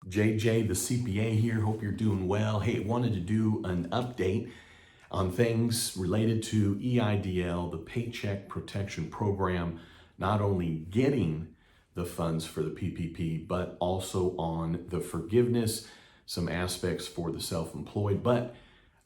JJ, the CPA here. Hope you're doing well. Hey, wanted to do an update on things related to EIDL, the Paycheck Protection Program, not only getting the funds for the PPP, but also on the forgiveness, some aspects for the self-employed, but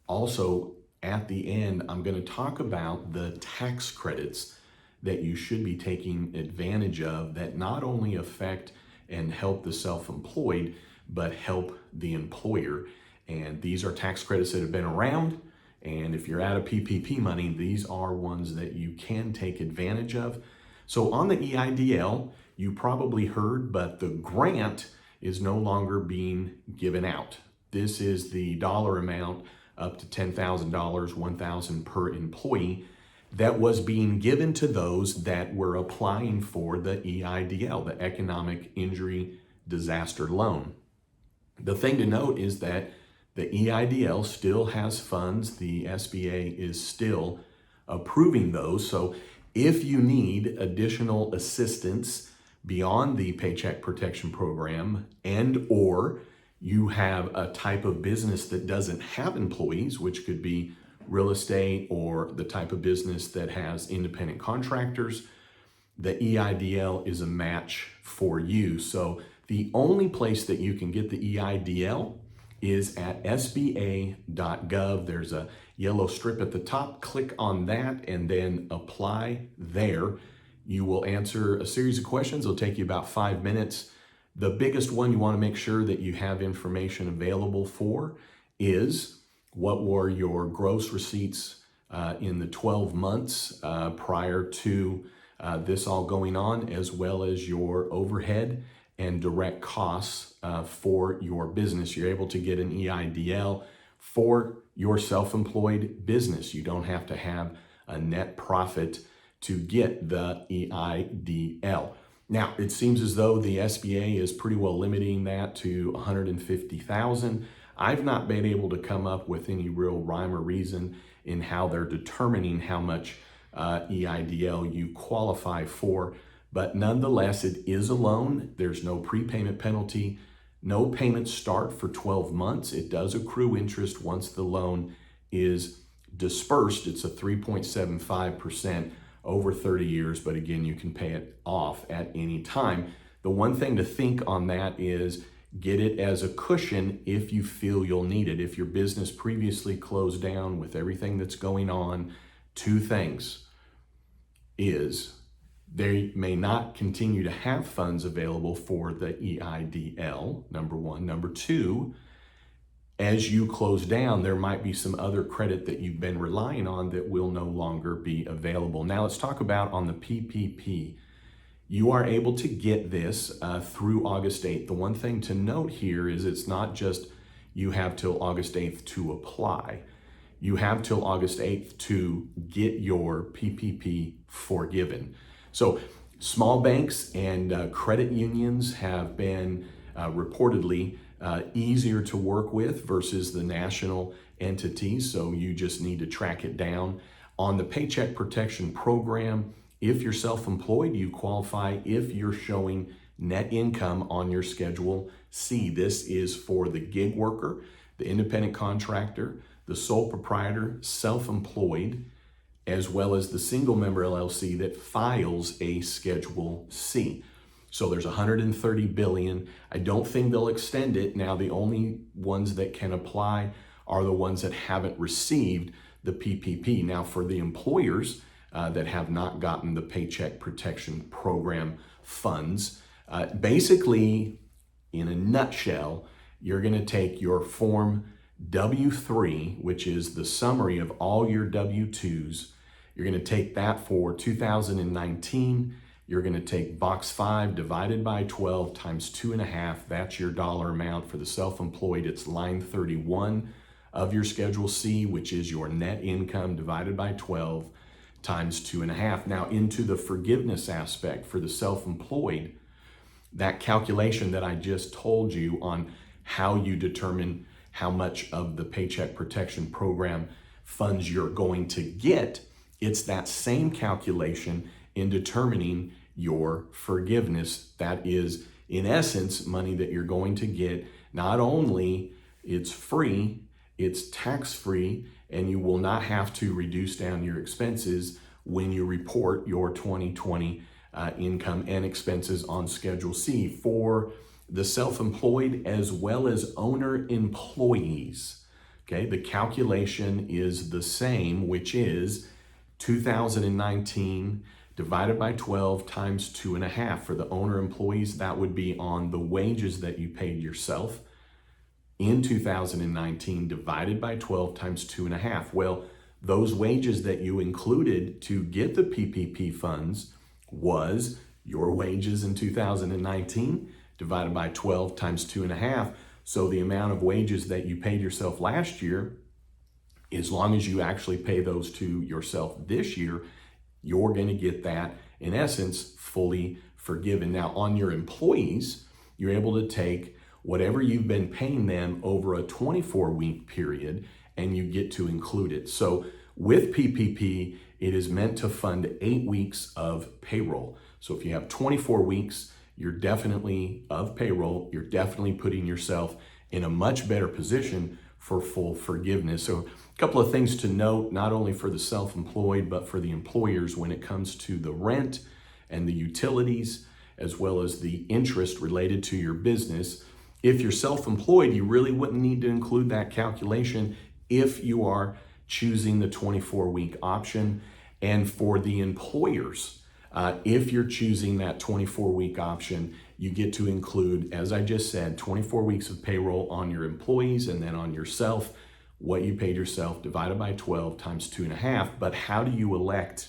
also at the end, I'm going to talk about the tax credits that you should be taking advantage of that not only affect and help the self-employed, but help the employer. And these are tax credits that have been around. And if you're out of PPP money, these are ones that you can take advantage of. So on the EIDL, you probably heard, but the grant is no longer being given out. This is the dollar amount up to $10,000, $1,000 per employee that was being given to those that were applying for the EIDL, the Economic Injury Disaster Loan. The thing to note is that the EIDL still has funds. The SBA is still approving those. So if you need additional assistance beyond the Paycheck Protection Program or you have a type of business that doesn't have employees, which could be real estate or the type of business that has independent contractors, the EIDL is a match for you. So the only place that you can get the EIDL is at sba.gov. There's a yellow strip at the top. Click on that and then apply there. You will answer a series of questions. It'll take you about 5 minutes. The biggest one you want to make sure that you have information available for is what were your gross receipts in the 12 months prior to this all going on, as well as your overhead and direct costs for your business. You're able to get an EIDL for your self-employed business. You don't have to have a net profit to get the EIDL. Now, it seems as though the SBA is pretty well limiting that to $150,000. I've not been able to come up with any real rhyme or reason in how they're determining how much EIDL you qualify for, but nonetheless, it is a loan. There's no prepayment penalty. No payments start for 12 months. It does accrue interest once the loan is dispersed. It's a 3.75% over 30 years, but again, you can pay it off at any time. The one thing to think on that is get it as a cushion if you feel you'll need it. If your business previously closed down with everything that's going on, two things is they may not continue to have funds available for the EIDL, number one. Number two, as you close down, there might be some other credit that you've been relying on that will no longer be available. Now let's talk about on the PPP. You are able to get this through August 8th. The one thing to note here is it's not just you have till August 8th to apply. You have till August 8th to get your PPP forgiven. So small banks and credit unions have been reportedly easier to work with versus the national entities. So you just need to track it down. On the Paycheck Protection Program, if you're self-employed, you qualify if you're showing net income on your Schedule C. This is for the gig worker, the independent contractor, the sole proprietor, self-employed, as well as the single member LLC that files a Schedule C. So there's 130 billion. I don't think they'll extend it. Now, the only ones that can apply are the ones that haven't received the PPP. Now, for the employers that have not gotten the Paycheck Protection Program funds, basically, in a nutshell, you're going to take your Form W-3, which is the summary of all your W-2s. You're going to take that for 2019. You're going to take box 5 divided by 12 times 2.5. That's your dollar amount. For the self-employed, it's line 31 of your Schedule C, which is your net income divided by 12 times 2.5. Now, into the forgiveness aspect for the self-employed, that calculation that I just told you on how you determine how much of the Paycheck Protection Program funds you're going to get, it's that same calculation in determining your forgiveness. That is in essence, money that you're going to get. Not only it's free, it's tax-free, and you will not have to reduce down your expenses when you report your 2020 income and expenses on Schedule C for the self-employed as well as owner employees. Okay, the calculation is the same, which is 2019 divided by 12 times 2.5. For the owner employees, that would be on the wages that you paid yourself in 2019 divided by 12 times 2.5. Well, those wages that you included to get the PPP funds was your wages in 2019 divided by 12 times 2.5. So the amount of wages that you paid yourself last year, as long as you actually pay those to yourself this year, you're going to get that, in essence, fully forgiven. Now, on your employees, you're able to take whatever you've been paying them over a 24-week period, and you get to include it. So with PPP, it is meant to fund 8 weeks of payroll. So if you have 24 weeks, you're definitely putting yourself in a much better position for full forgiveness. So a couple of things to note, not only for the self-employed, but for the employers when it comes to the rent and the utilities, as well as the interest related to your business. If you're self-employed, you really wouldn't need to include that calculation if you are choosing the 24-week option. And for the employers, if you're choosing that 24-week option, you get to include, as I just said, 24 weeks of payroll on your employees, and then on yourself, what you paid yourself divided by 12 times 2.5. But how do you elect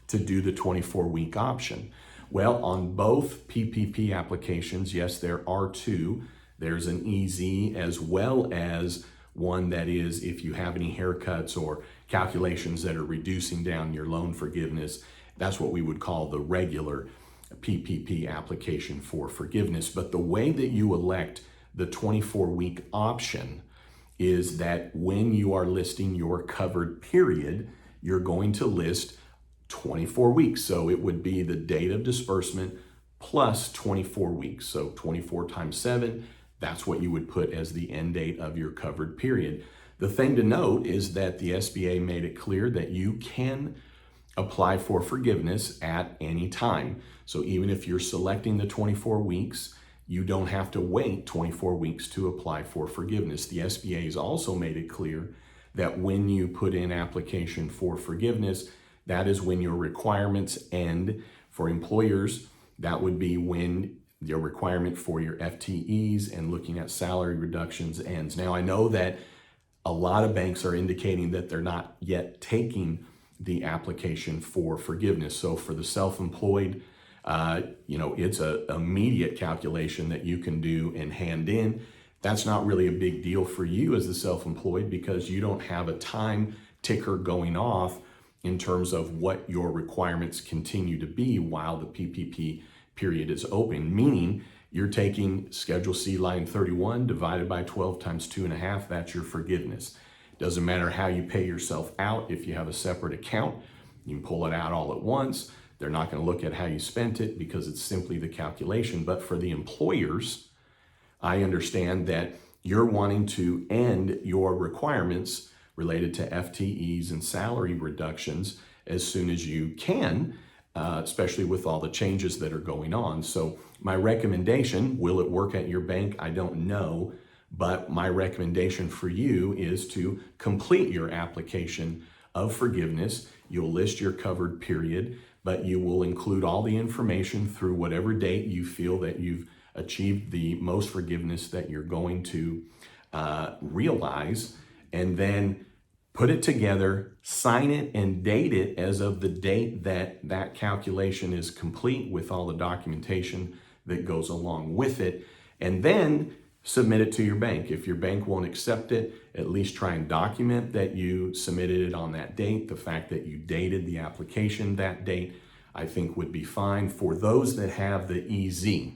to do the 24-week option? Well, on both PPP applications, yes, there are two. There's an EZ as well as one that is if you have any haircuts or calculations that are reducing down your loan forgiveness. That's what we would call the regular PPP application for forgiveness. But the way that you elect the 24-week option is that when you are listing your covered period, you're going to list 24 weeks. So it would be the date of disbursement plus 24 weeks. So 24 times 7, that's what you would put as the end date of your covered period. The thing to note is that the SBA made it clear that you can apply for forgiveness at any time. So even if you're selecting the 24 weeks, you don't have to wait 24 weeks to apply for forgiveness. The SBA has also made it clear that when you put in application for forgiveness, that is when your requirements end. For employers, that would be when your requirement for your FTEs and looking at salary reductions ends. Now, I know that a lot of banks are indicating that they're not yet taking the application for forgiveness. So for the self-employed, it's an immediate calculation that you can do and hand in. That's not really a big deal for you as the self-employed because you don't have a time ticker going off in terms of what your requirements continue to be while the PPP period is open, meaning you're taking Schedule C line 31 divided by 12 times 2.5, that's your forgiveness. Doesn't matter how you pay yourself out. If you have a separate account, you can pull it out all at once. They're not going to look at how you spent it because it's simply the calculation. But for the employers, I understand that you're wanting to end your requirements related to FTEs and salary reductions as soon as you can, especially with all the changes that are going on. So my recommendation, will it work at your bank? I don't know, but my recommendation for you is to complete your application of forgiveness. You'll list your covered period, but you will include all the information through whatever date you feel that you've achieved the most forgiveness that you're going to realize, and then put it together, sign it, and date it as of the date that that calculation is complete with all the documentation that goes along with it, and then submit it to your bank. If your bank won't accept it, at least try and document that you submitted it on that date. The fact that you dated the application that date, I think would be fine. For those that have the EZ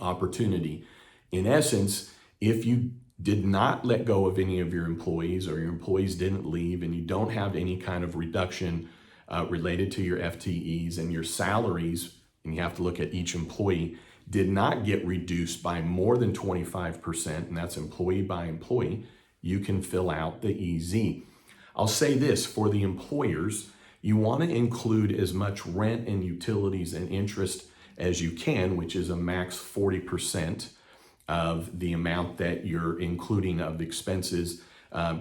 opportunity, in essence, if you did not let go of any of your employees or your employees didn't leave and you don't have any kind of reduction related to your FTEs and your salaries, and you have to look at each employee did not get reduced by more than 25%, and that's employee by employee, you can fill out the EZ. I'll say this, for the employers, you want to include as much rent and utilities and interest as you can, which is a max 40% of the amount that you're including of expenses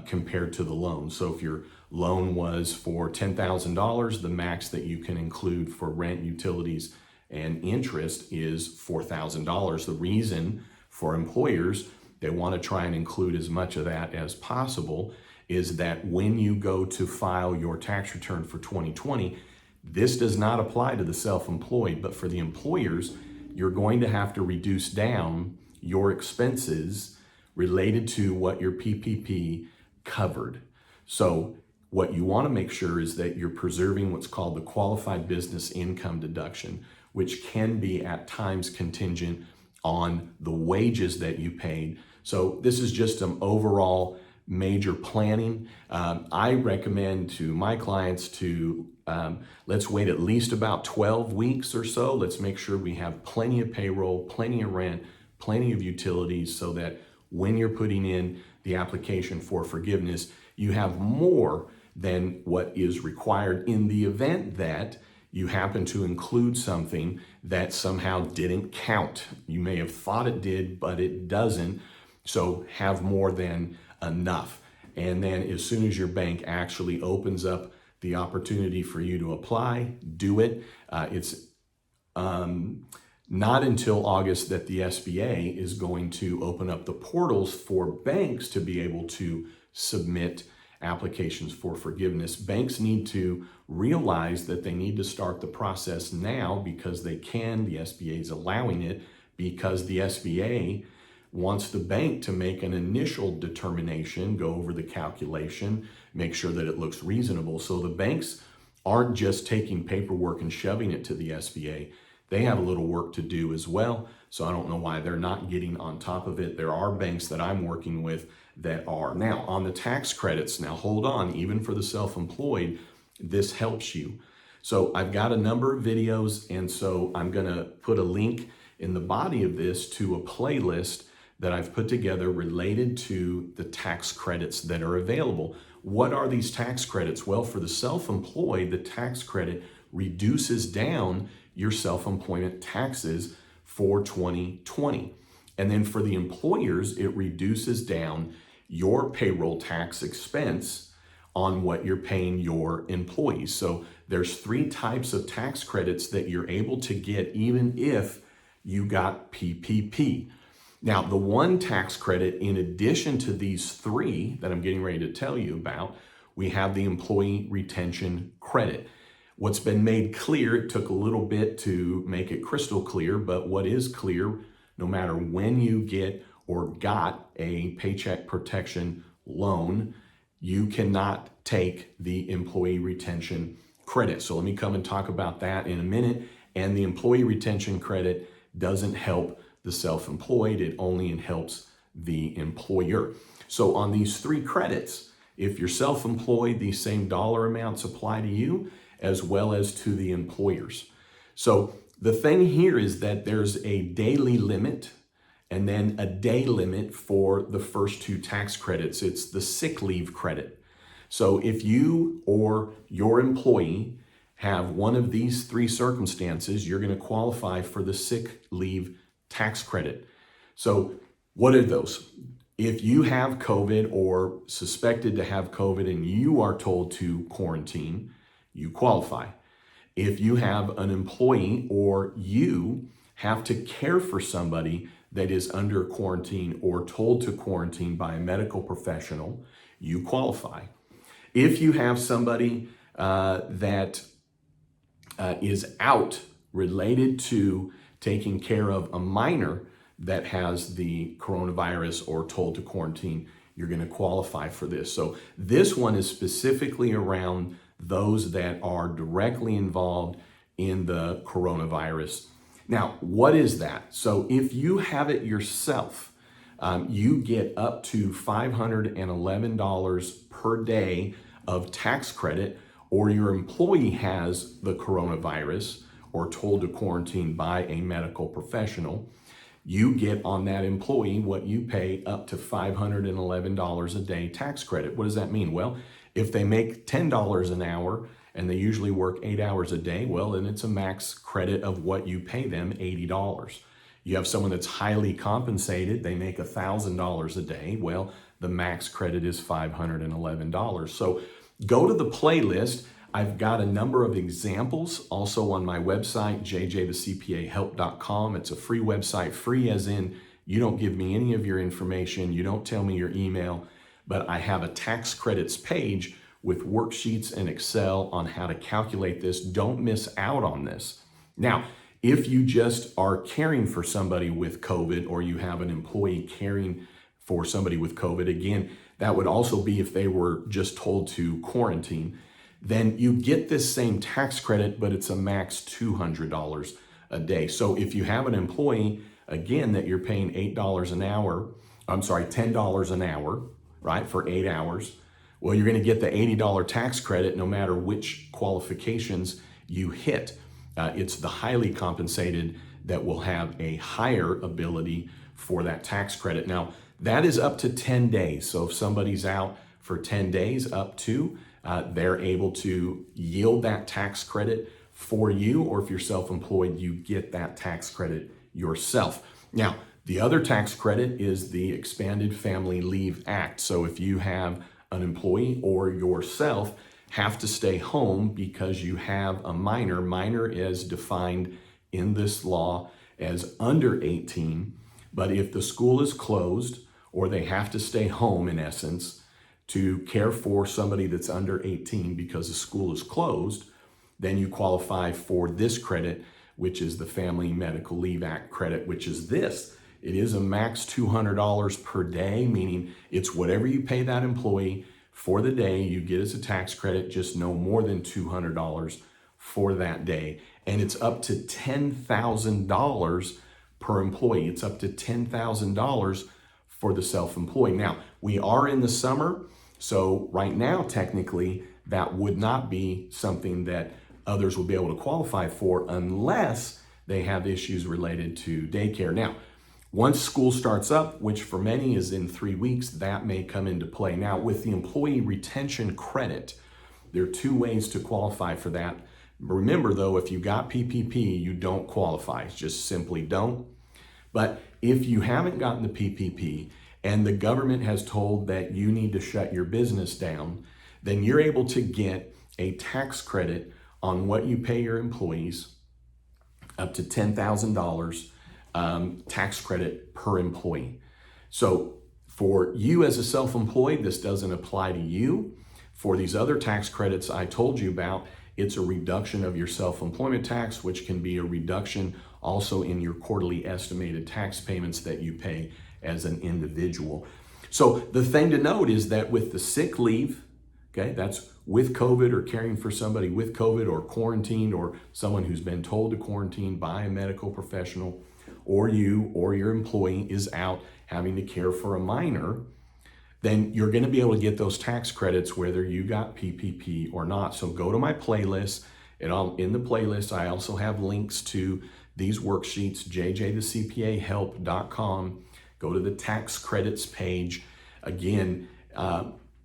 compared to the loan. So if your loan was for $10,000, the max that you can include for rent, utilities, and interest is $4,000. The reason for employers, they want to try and include as much of that as possible, is that when you go to file your tax return for 2020, this does not apply to the self-employed, but for the employers, you're going to have to reduce down your expenses related to what your PPP covered. So what you want to make sure is that you're preserving what's called the qualified business income deduction, which can be at times contingent on the wages that you paid. So this is just some overall major planning. I recommend to my clients to let's wait at least about 12 weeks or so. Let's make sure we have plenty of payroll, plenty of rent, plenty of utilities, so that when you're putting in the application for forgiveness, you have more than what is required in the event that you happen to include something that somehow didn't count. You may have thought it did, but it doesn't. So have more than enough. And then as soon as your bank actually opens up the opportunity for you to apply, do it. It's not until August that the SBA is going to open up the portals for banks to be able to submit applications for forgiveness. Banks need to realize that they need to start the process now because they can. The SBA is allowing it because the SBA wants the bank to make an initial determination, go over the calculation, make sure that it looks reasonable. So the banks aren't just taking paperwork and shoving it to the SBA. They have a little work to do as well. So I don't know why they're not getting on top of it. There are banks that I'm working with that are. Now, on the tax credits, now hold on, even for the self-employed, this helps you. So I've got a number of videos, and so I'm gonna put a link in the body of this to a playlist that I've put together related to the tax credits that are available. What are these tax credits? Well, for the self-employed, the tax credit reduces down your self-employment taxes for 2020. And then for the employers, it reduces down your payroll tax expense on what you're paying your employees. So there's 3 types of tax credits that you're able to get even if you got PPP. Now, the one tax credit, in addition to these 3 that I'm getting ready to tell you about, we have the employee retention credit. What's been made clear, it took a little bit to make it crystal clear, but what is clear, no matter when you get or got a Paycheck Protection loan, you cannot take the employee retention credit. So let me come and talk about that in a minute. And the employee retention credit doesn't help the self-employed, it only helps the employer. So on these 3 credits, if you're self-employed, these same dollar amounts apply to you as well as to the employers. So the thing here is that there's a daily limit and then a day limit for the first 2 tax credits. It's the sick leave credit. So if you or your employee have one of these 3 circumstances, you're going to qualify for the sick leave tax credit. So what are those? If you have COVID or suspected to have COVID and you are told to quarantine, you qualify. If you have an employee or you have to care for somebody that is under quarantine or told to quarantine by a medical professional, you qualify. If you have somebody that is out related to taking care of a minor that has the coronavirus or told to quarantine, you're going to qualify for this. So this one is specifically around those that are directly involved in the coronavirus. Now, what is that? So if you have it yourself, you get up to $511 per day of tax credit, or your employee has the coronavirus, or told to quarantine by a medical professional, you get on that employee what you pay up to $511 a day tax credit. What does that mean? Well, if they make $10 an hour and they usually work 8 hours a day, well, then it's a max credit of what you pay them, $80. You have someone that's highly compensated, they make $1,000 a day, well, the max credit is $511. So go to the playlist. I've got a number of examples also on my website, jjthecpahelp.com. It's a free website, free as in you don't give me any of your information, you don't tell me your email, but I have a tax credits page with worksheets and Excel on how to calculate this. Don't miss out on this. Now, if you just are caring for somebody with COVID, or you have an employee caring for somebody with COVID, again, that would also be if they were just told to quarantine, then you get this same tax credit, but it's a max $200 a day. So if you have an employee, again, that you're paying $10 an hour, right, for 8 hours, well, you're going to get the $80 tax credit no matter which qualifications you hit. It's the highly compensated that will have a higher ability for that tax credit. Now, that is up to 10 days. So if somebody's out for 10 days up to, they're able to yield that tax credit for you, or if you're self-employed, you get that tax credit yourself. Now, the other tax credit is the Expanded Family Leave Act. So if you have an employee or yourself have to stay home because you have a minor. Minor is defined in this law as under 18, but if the school is closed or they have to stay home in essence to care for somebody that's under 18 because the school is closed, then you qualify for this credit, which is the Family Medical Leave Act credit, which is this. It is a max $200 per day, meaning it's whatever you pay that employee for the day, you get as a tax credit, just no more than $200 for that day. And it's up to $10,000 per employee. It's up to $10,000 for the self-employed. Now, we are in the summer, so right now, technically, that would not be something that others will be able to qualify for unless they have issues related to daycare. Now, once school starts up, which for many is in 3 weeks, that may come into play. Now, with the employee retention credit, there are 2 ways to qualify for that. Remember, though, if you got PPP, you don't qualify. Just simply don't. But if you haven't gotten the PPP and the government has told that you need to shut your business down, then you're able to get a tax credit on what you pay your employees, up to $10,000 tax credit per employee. So for you as a self-employed, this doesn't apply to you. For these other tax credits I told you about, it's a reduction of your self-employment tax, which can be a reduction also in your quarterly estimated tax payments that you pay as an individual. So the thing to note is that with the sick leave, okay, that's with COVID or caring for somebody with COVID or quarantined or someone who's been told to quarantine by a medical professional, or you or your employee is out having to care for a minor, then you're going to be able to get those tax credits whether you got PPP or not. So go to my playlist, and in the playlist I also have links to these worksheets, jjthecpahelp.com. Go to the tax credits page. Again,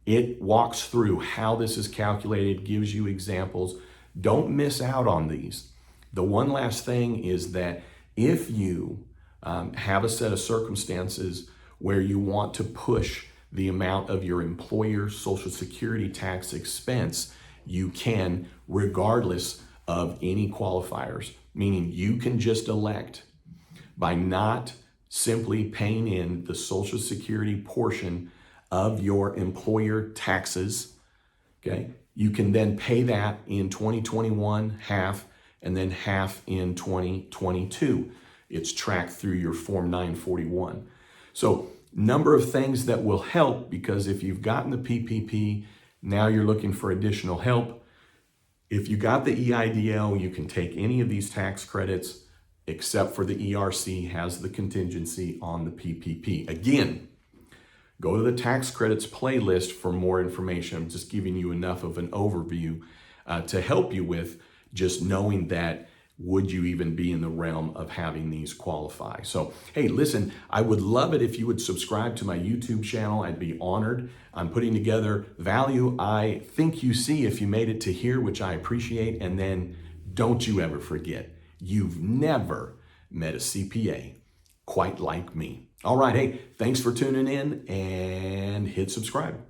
it walks through how this is calculated, gives you examples. Don't miss out on these. The one last thing is that if you have a set of circumstances where you want to push the amount of your employer's Social Security tax expense, you can, regardless of any qualifiers, meaning you can just elect by not simply paying in the Social Security portion of your employer taxes, okay? You can then pay that in 2021, half, and then half in 2022. It's tracked through your Form 941. So number of things that will help, because if you've gotten the PPP, now you're looking for additional help. If you got the EIDL, you can take any of these tax credits, except for the ERC has the contingency on the PPP. Again, go to the tax credits playlist for more information. I'm just giving you enough of an overview to help you with just knowing that would you even be in the realm of having these qualify? So, hey, listen, I would love it if you would subscribe to my YouTube channel. I'd be honored. I'm putting together value I think you see if you made it to here, which I appreciate. And then don't you ever forget, you've never met a CPA quite like me. All right, hey, thanks for tuning in and hit subscribe.